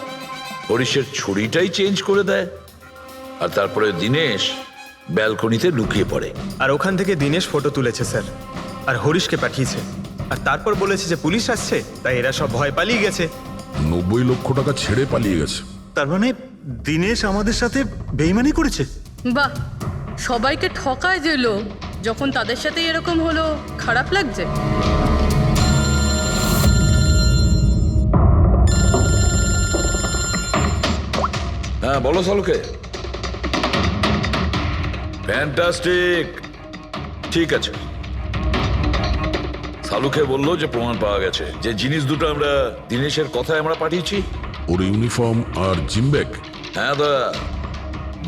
S8: হরিশের ছুরিটাই চেঞ্জ করে দেয়, আর তারপরে দিনেশ ব্যালকনিতে লুকিয়ে পড়ে।
S6: আর ওখান থেকে দিনেশ ফটো তুলেছে স্যার, আর হরিশকে পাঠিয়েছে, আর তারপর বলেছে যে পুলিশ আসছে, তাই এরা সব ভয় পালিয়ে গেছে।
S4: 90 লক্ষ টাকা ছেড়ে পালিয়ে গেছে।
S7: তার মানে দিনেশ আমাদের সাথে বেইমানি করেছে।
S5: বাহ, সবাইকে ঠকায় যে লোক, যখন তাদের সাথে এরকম হলো খারাপ লাগছে।
S8: হ্যাঁ বলো সালুকে। ফ্যান্টাস্টিক, ঠিক আছে। সালুকে বললো যে প্রমাণ পাওয়া গেছে, যে জিনিস দুটো আমরা দিনেশের কথায় আমরা পাঠিয়েছি।
S4: ওর ইউনিফর্ম আর জিম ব্যাগ।
S8: হ্যাঁ দা,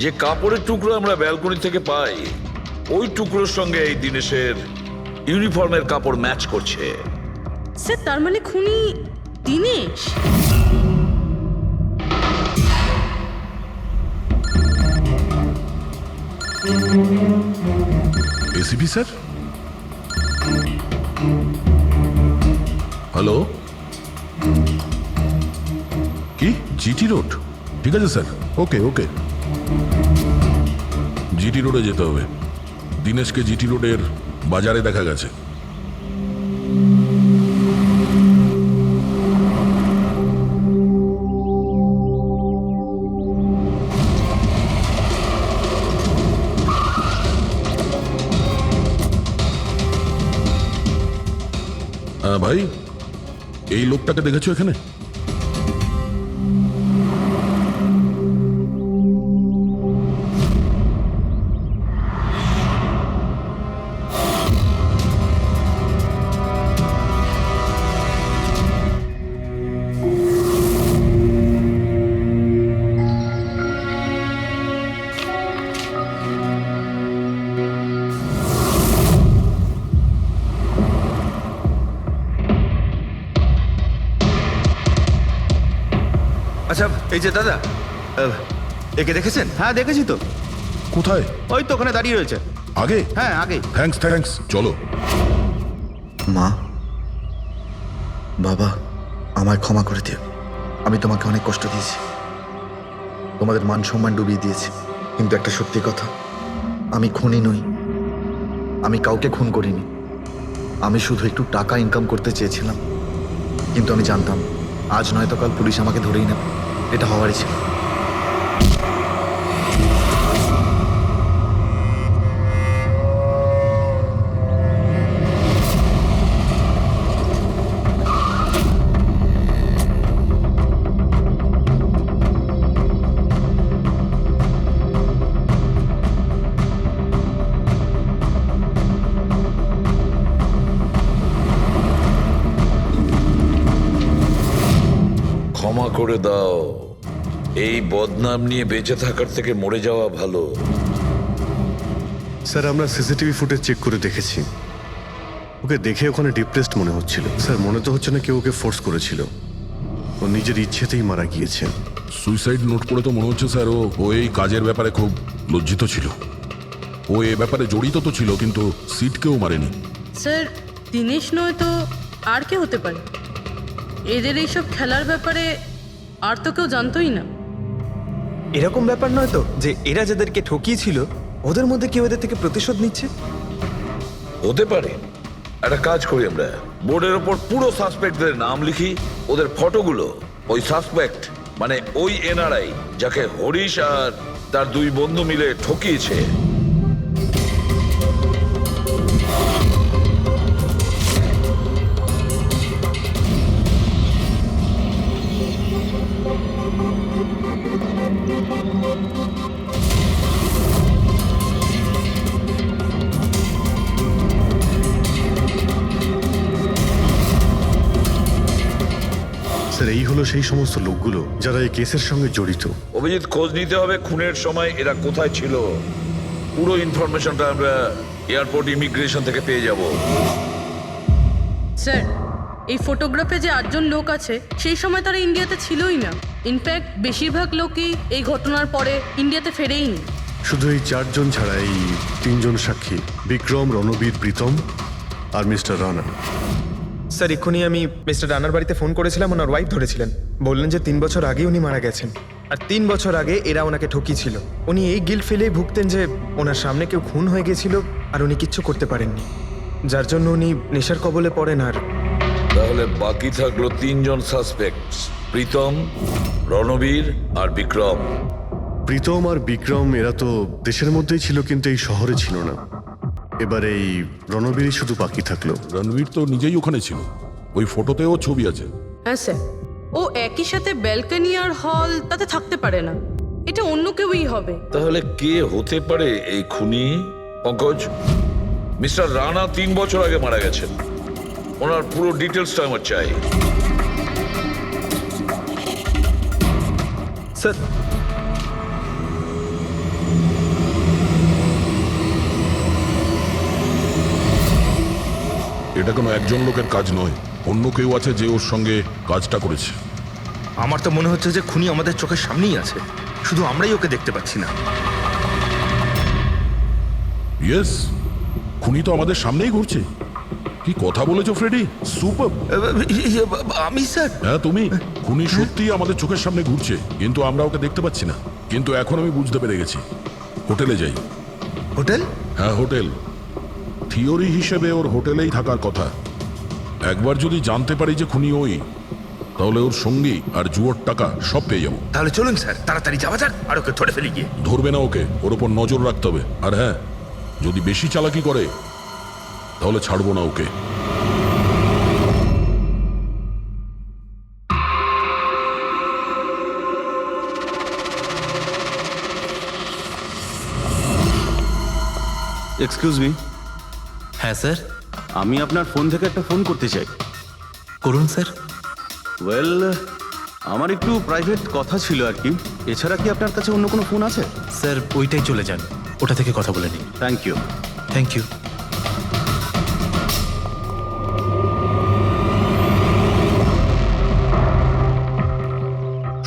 S8: যে কাপড়ের টুকরো আমরা ব্যালকনি থেকে পাই, ওই টুকরোর সঙ্গে এই দিনেশের ইউনিফর্মের কাপড় ম্যাচ করছে।
S5: স্যার, তার মানে খুনি দিনেশ?
S4: এসিপি স্যার, হ্যালো, কি জিটি রোড? ঠিক আছে স্যার, ওকে ওকে। জিটি রোডে যেতে হবে। দিনেশকে জিটি রোডের বাজারে দেখা গেছে। ভাই, এই লোকটাকে দেখেছো এখানে?
S9: আচ্ছা, এই যে দাদা, একে দেখেছেন? হ্যাঁ দেখেছি তো।
S4: কোথায়?
S9: ওই তো ওখানে দাঁড়িয়ে রয়েছে।
S4: আগে?
S9: হ্যাঁ আগে।
S4: থ্যাঙ্কস থ্যাঙ্কস, চলো।
S10: মা, বাবা, আমায় ক্ষমা করে দিও। আমি তোমাকে অনেক কষ্ট দিয়েছি, তোমাদের মান সম্মান ডুবিয়ে দিয়েছি। কিন্তু একটা সত্যি কথা, আমি খুনি নই, আমি কাউকে খুন করিনি। আমি শুধু একটু টাকা ইনকাম করতে চেয়েছিলাম, কিন্তু আমি জানতাম আজ নয়তো কাল পুলিশ আমাকে ধরেই নেবে। এটা হওয়ারই ছিল।
S8: ক্ষমা করে দাও। এই বদনাম নিয়ে বেঁচে থাকার থেকে মরে যাওয়া ভালো।
S3: স্যার, আমরা সিসিটিভি ফুটেজ চেক করে দেখেছি। ওকে দেখে ওখানে ডিপ্রেসড মনে হচ্ছিল। স্যার, মনে তো হচ্ছে না কেউ ওকে ফোর্স করেছিল, ও নিজের ইচ্ছেতেই মারা গিয়েছে।
S4: সুইসাইড নোট পড়ে তো মনে হচ্ছে স্যার ও এই কাজের ব্যাপারে খুব লজ্জিত ছিল। ও এ ব্যাপারে জড়িত তো ছিল, কিন্তু সিটকেও মারেনি।
S5: স্যার, দিনেশ নয় তো আর কে হতে পারে? এদের এইসব খেলার ব্যাপারে আর তো কেউ জানতোই না।
S6: এরকম ব্যাপার নয় তো যে এরা যাদেরকে ঠকিয়েছিল ওদের মধ্যে কেউ এদের থেকে প্রতিশোধ নিচ্ছে?
S8: হতে পারে। একটা কাজ করি, আমরা বোর্ডের ওপর পুরো সাসপেক্টদের নাম লিখি, ওদের ফটোগুলো ওই সাসপেক্ট মানে ওই এনআরআই যাকে হরিশ আর তার দুই বন্ধু মিলে ঠকিয়েছে,
S3: স্যার এই হলো সেই সমস্ত লোকগুলো যারা এই কেসের সঙ্গে জড়িত।
S8: অভিজিৎ, খোঁজ নিতে হবে খুনের সময় এরা কোথায় ছিল। পুরো ইনফরমেশনটা আমরা এয়ারপোর্ট ইমিগ্রেশন থেকে পেয়ে যাব।
S5: স্যার, এই ফটোগ্রাফে যে 8জন লোক আছে সেই সময় তারা ইন্ডিয়াতে ছিলই না। ইনফ্যাক্ট বেশিরভাগ লোকই এই ঘটনার পরে ইন্ডিয়াতে ফেরেইনি।
S3: শুধু এই 4 জন ছাড়া এই 3 জন সাক্ষী, বিক্রম, রণবীর, প্রীতম আর মিস্টার রানা।
S6: স্যার এক্ষুনি আমি মিস্টার রানার বাড়িতে ফোন করেছিলাম, ওনার ওয়াইফ ধরেছিলেন। বললেন যে 3 বছর আগে উনি মারা গেছেন, আর 3 বছর আগে এরা ওনাকে ঠকিয়েছিল। উনি এই গিল্ট ফেলেই ভুগতেন যে ওনার সামনে কেউ খুন হয়ে গেছিল আর উনি কিচ্ছু করতে পারেননি, যার জন্য উনি নেশার কবলে পড়েন। আর
S8: তাহলে বাকি থাকলো 3 জন সাসপেক্ট, প্রীতম, রণবীর আর বিক্রম।
S3: প্রীতম আর বিক্রম এরা তো দেশের মধ্যেই ছিল, কিন্তু এই শহরে ছিল না। এবার এই রণবীরই শুধু বাকি থাকলো।
S4: রণবীর তো নিজেই ওখানে ছিল, ওই ফটোতেও ছবি আছে।
S5: হ্যাঁ স্যার, ও একই সাথে ব্যালকনি আর হল তাতে থাকতে পারে না, এটা অন্য কেউই হবে।
S8: তাহলে কে হতে পারে এই খুনি? পঙ্কজ, মিস্টার রানা 3 বছর আগে মারা গেছেন, ওনার পুরো ডিটেলসটা আমার চাই।
S6: স্যার
S4: এটা কোনো একজন লোকের কাজ নয়, অন্য কেউ আছে যে ওর সঙ্গে কাজটা করেছে।
S9: আমার তো মনে হচ্ছে যে খুনি আমাদের চোখের সামনেই আছে, শুধু আমরাই ওকে দেখতে পাচ্ছি না।
S4: ইয়েস, খুনি তো আমাদের সামনেই ঘুরছে। কি কথা বলেছো ফ্রেডি, সুপার।
S9: আমি স্যার,
S4: হ্যাঁ তুমি। খুনি সত্যিই আমাদের চোখের সামনে ঘুরছে, কিন্তু আমরা ওকে দেখতে পাচ্ছি না। কিন্তু এখন আমি বুঝতে পেরে গেছি। হোটেলে যাই।
S9: হোটেল?
S4: হ্যাঁ হোটেল। থিওরি হিসেবে ওর হোটেলেই থাকার কথা। একবার যদি জানতে পারি যে খুনি ওই, তাহলে ওর সঙ্গী আর জুয়োর টাকা সব পেয়ে যাবো।
S9: তাহলে চলুন স্যার, তাড়াতাড়ি যাওয়া যাক আর ওকে ধরে ফেলি গিয়ে।
S4: ধরবে না ওকে, ওর ওপর নজর রাখতে হবে। আর হ্যাঁ, যদি বেশি চালাকি করে তাহলে ছাড়বো না ওকে।
S9: এক্সকিউজ মি,
S11: হ্যাঁ স্যার,
S9: আমি আপনার ফোন থেকে একটা ফোন করতে চাই।
S11: করুন স্যার।
S9: ওয়েল, আমার একটু প্রাইভেট কথা ছিল আর কি। এছাড়া কি আপনার কাছে অন্য কোনো ফোন আছে?
S11: স্যার ওইটাই চলে যান, ওটা থেকে কথা বলে নিন।
S9: Thank you.
S11: Thank you.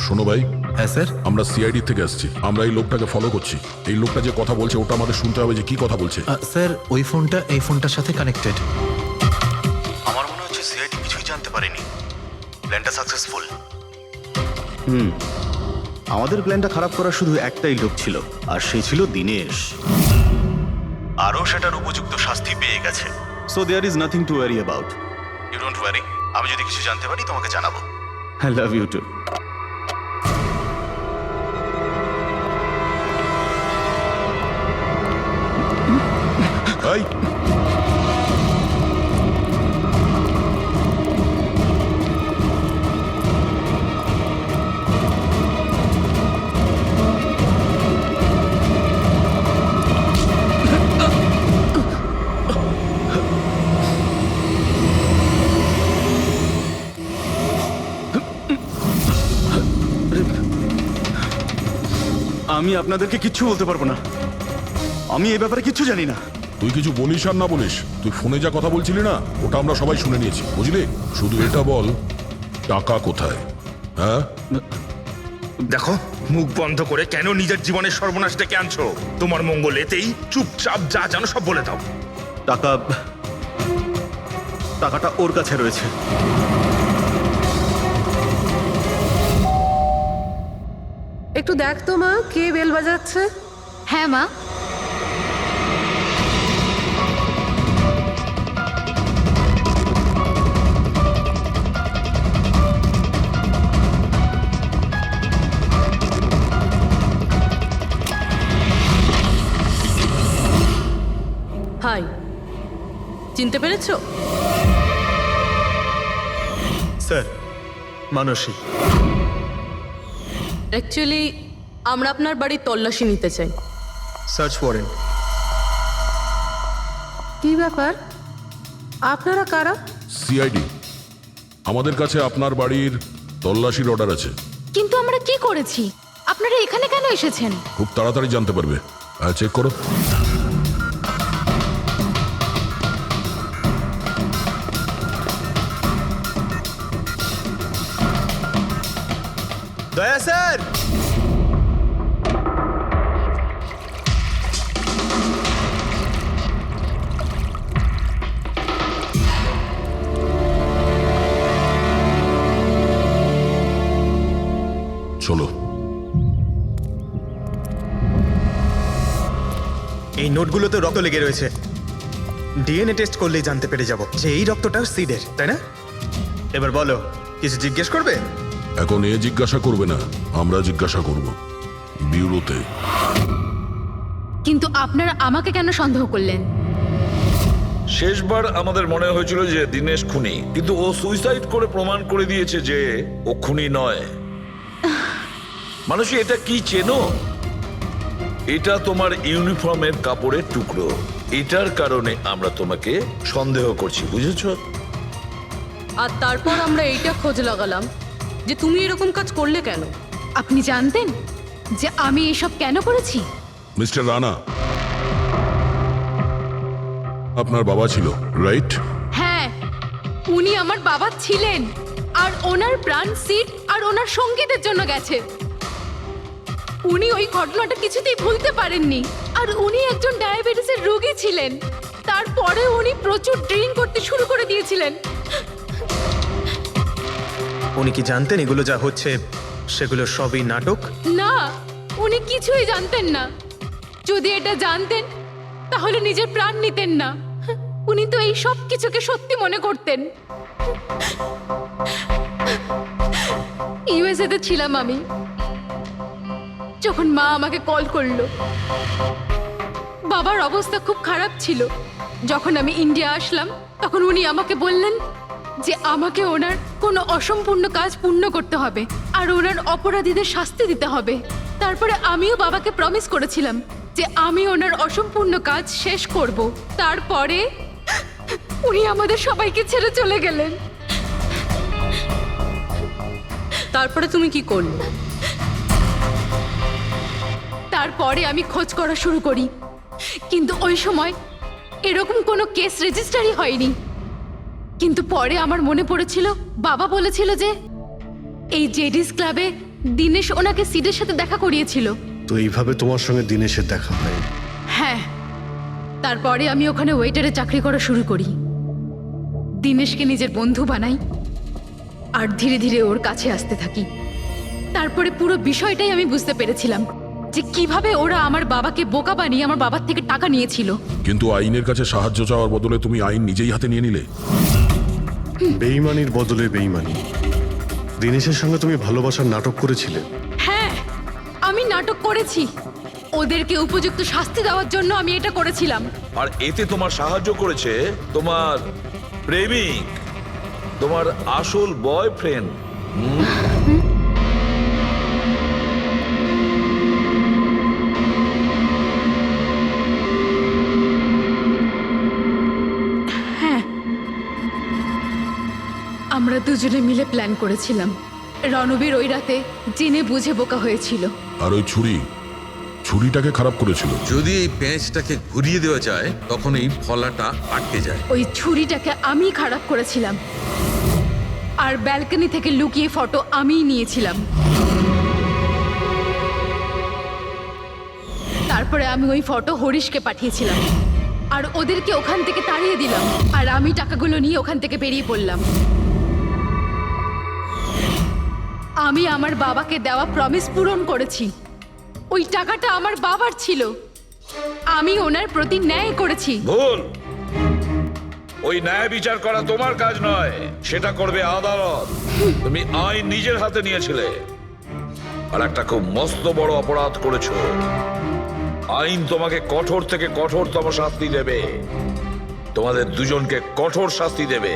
S4: শোনো ভাই।
S11: হ্যাঁ স্যার।
S4: আমরা সিআইডি থেকে আসছি, আমরা এই লোকটাকে ফলো করছি। এই লোকটা যে কথা বলছে ওটা আমাদের শুনতে হবে যে কি কথা বলছে।
S11: স্যার ওই ফোনটা এই ফোনটার সাথে কানেক্টেড।
S9: আমার মনে হচ্ছে সিআইডি কিছুই জানতে পারেনি। প্ল্যানটা সাকসেসফুল। আমাদের প্ল্যানটা খারাপ করার শুধু একটাই লোক ছিল, আর সে ছিল দিনেশ। আরও সেটার উপযুক্ত শাস্তি পেয়ে গেছে। So there is nothing to worry about. You don't worry, আমি যদি কিছু জানতে পারি তোমাকে জানাবো। I love you too.
S4: এই
S9: আমি আপনাদেরকে কিচ্ছু বলতে পারবো না, আমি এই ব্যাপারে কিচ্ছু জানি না।
S4: তুই কিছু বলিস আর না বলিস, তুই ফোনে যা কথা বলছিলি না ওটা আমরা সবাই শুনে নিয়েছি, বুঝলি? শুধু এটা বল, টাকা কোথায়? হ্যাঁ
S14: দেখো, মুখ বন্ধ করে কেন নিজের জীবনের সর্বনাশ ডেকে আনছো? তোমার মঙ্গল এতেই, চুপচাপ যা জানো সব বলে দাও।
S9: টাকাটা ওর কাছে রয়েছে।
S5: একটু দেখ তো মা, কে বেল বাজাচ্ছে?
S2: হ্যাঁ মা।
S5: হাই, চিনতে পেরেছো?
S6: স্যার মানসী।
S5: অ্যাকচুয়ালি আমরা আপনার বাড়ির তল্লাশি নিতে চাই।
S6: Search warrant.
S5: কি ব্যাপার, আপনারা কারা?
S4: সিআইডি। আমাদের কাছে আপনার বাড়ির তল্লাশির অর্ডার আছে।
S2: কিন্তু আমরা কি করেছি? আপনারা এখানে কেন এসেছেন?
S4: খুব তাড়াতাড়ি জানতে পারবে। চেক করো।
S6: দয়া স্যার,
S4: চলো।
S6: এই নোটগুলোতে রক্ত লেগে রয়েছে। ডিএনএ টেস্ট করলেই জানতে পেরে যাব যে এই রক্তটা সিডের, তাই না? এবার বলো, কিছু জিজ্ঞেস করবে?
S4: এখন এ জিজ্ঞাসা করবে না, আমরা জিজ্ঞাসা করব ব্যুরোতে।
S2: কিন্তু আপনারা আমাকে কেন সন্দেহ করলেন?
S8: শেষবার আমাদের মনে হয়েছিল যে দিনেশ খুনি, কিন্তু ও সুইসাইড করে প্রমাণ করে দিয়েছে যে ও খুনি নয়। মানুষ এটা কি চেনো? এটা তোমার ইউনিফর্মের কাপড়ের টুকরো। এটার কারণে আমরা তোমাকে সন্দেহ করছি, বুঝেছো?
S5: আর তারপর আমরা এইটা খোঁজ লাগালাম যে তুমি এরকম কাজ করলে কেন।
S2: আপনি জানতেন যে আমি এসব কেন করেছি?
S4: মিস্টার রানা, আপনার বাবা ছিল, রাইট?
S2: হ্যাঁ, উনি আমার বাবা ছিলেন, আর ওনার প্রাণ সিট আর ওনার সঙ্গীতের জন্য গেছে। উনি ওই ঘটনাটা কিছুতেই ভুলতে পারেননি। আর উনি একজন ডায়াবেটিসের রোগী ছিলেন। তারপরে উনি প্রচুর ড্রিঙ্ক করতে শুরু করে দিয়েছিলেন।
S6: উনি কি জানতেন এগুলো যা হচ্ছে সেগুলো সবই নাটক?
S2: না, উনি কিছুই জানতেন না। যদি এটা জানতেন তাহলে নিজের প্রাণ নিতেন না। উনি তো এই সব কিছুকে সত্যি মনে করতেন। ইউএসএতে ছিলাম আমি, যখন মা আমাকে কল করলো। বাবার অবস্থা খুব খারাপ ছিল। যখন আমি ইন্ডিয়া আসলাম তখন উনি আমাকে বললেন যে আমাকে ওনার কোনো অসম্পূর্ণ কাজ পূর্ণ করতে হবে আর ওনার অপরাধীদের শাস্তি দিতে হবে। তারপরে আমিও বাবাকে প্রমিস করেছিলাম যে আমি ওনার অসম্পূর্ণ কাজ শেষ করব। তারপরে উনি আমাদের সবাইকে ছেড়ে চলে গেলেন।
S5: তারপরে তুমি কি করলে?
S2: তারপরে আমি খোঁজ করা শুরু করি, কিন্তু ওই সময় এরকম কোনো কেস রেজিস্টারই হয়নি। কিন্তু পরে আমার মনে পড়েছিল বাবা বলেছিল যে এই জেডিস ক্লাবে দিনেশ ওনাকে সিডের সাথে দেখা করিয়েছিল।
S3: তো এইভাবে তোমার সঙ্গে দিনেশের দেখা হয়?
S2: হ্যাঁ, তারপরে আমি ওখানে ওয়েটারে চাকরি করা শুরু করি। দিনেশকে নিজের বন্ধু বানাই আর ধীরে ধীরে ওর কাছে আসতে থাকি। তারপরে পুরো বিষয়টাই আমি বুঝতে পেরেছিলাম যে কিভাবে ওরা আমার বাবাকে বোকা বানিয়ে আমার বাবার থেকে টাকা নিয়েছিল।
S4: কিন্তু আইনের কাছে সাহায্য চাওয়ার বদলে তুমি আইন নিজেই হাতে নিয়ে নিলে।
S3: বেইমানির বদলে বেইমানি। দিনেশের সঙ্গে তুমি ভালোবাসার নাটক করেছিলে।
S2: হ্যাঁ, আমি নাটক করেছি। ওদেরকে উপযুক্ত শাস্তি দেওয়ার জন্য আমি এটা করেছিলাম।
S8: আর এতে তোমার সাহায্য করেছে তোমার প্রেমিক, তোমার আসল বয়ফ্রেন্ড।
S2: হ্যাঁ, আমরা দুজনে মিলে প্ল্যান করেছিলাম। রণবীর ওই রাতে জেনে বুঝে বোকা হয়েছিল।
S4: আর ওই ছুরিটাকে খারাপ করেছিল।
S12: যদি এই পেঁচটাকে ঘুরিয়ে দেওয়া যায় তখন এই ফলাটা আটকে যায়।
S2: ওই ছুরিটাকে আমি খারাপ করেছিলাম, আর ব্যালকনি থেকে লুকিয়ে ফটো আমিই নিয়েছিলাম। তারপরে আমি ওই ফটো হরিশকে পাঠিয়েছিলাম আর ওদেরকে ওখান থেকে তাড়িয়ে দিলাম। আর আমি টাকাগুলো নিয়ে ওখান থেকে বেরিয়ে পড়লাম। আমি আমার বাবাকে দেওয়া প্রমিস পূরণ করেছি। ওই টাকাটা আমার বাবার ছিল। আমি ওনার প্রতি ন্যায় করেছি।
S8: ভুল। ওই ন্যায় বিচার করা তোমার কাজ নয়, সেটা করবে আদালত। তুমি আইন নিজের হাতে নিয়েছিলে আর একটা খুব মস্ত বড় অপরাধ করেছো। আইন তোমাকে কঠোর থেকে কঠোরতম শাস্তি দেবে। তোমাদের দুজনকে কঠোর শাস্তি দেবে।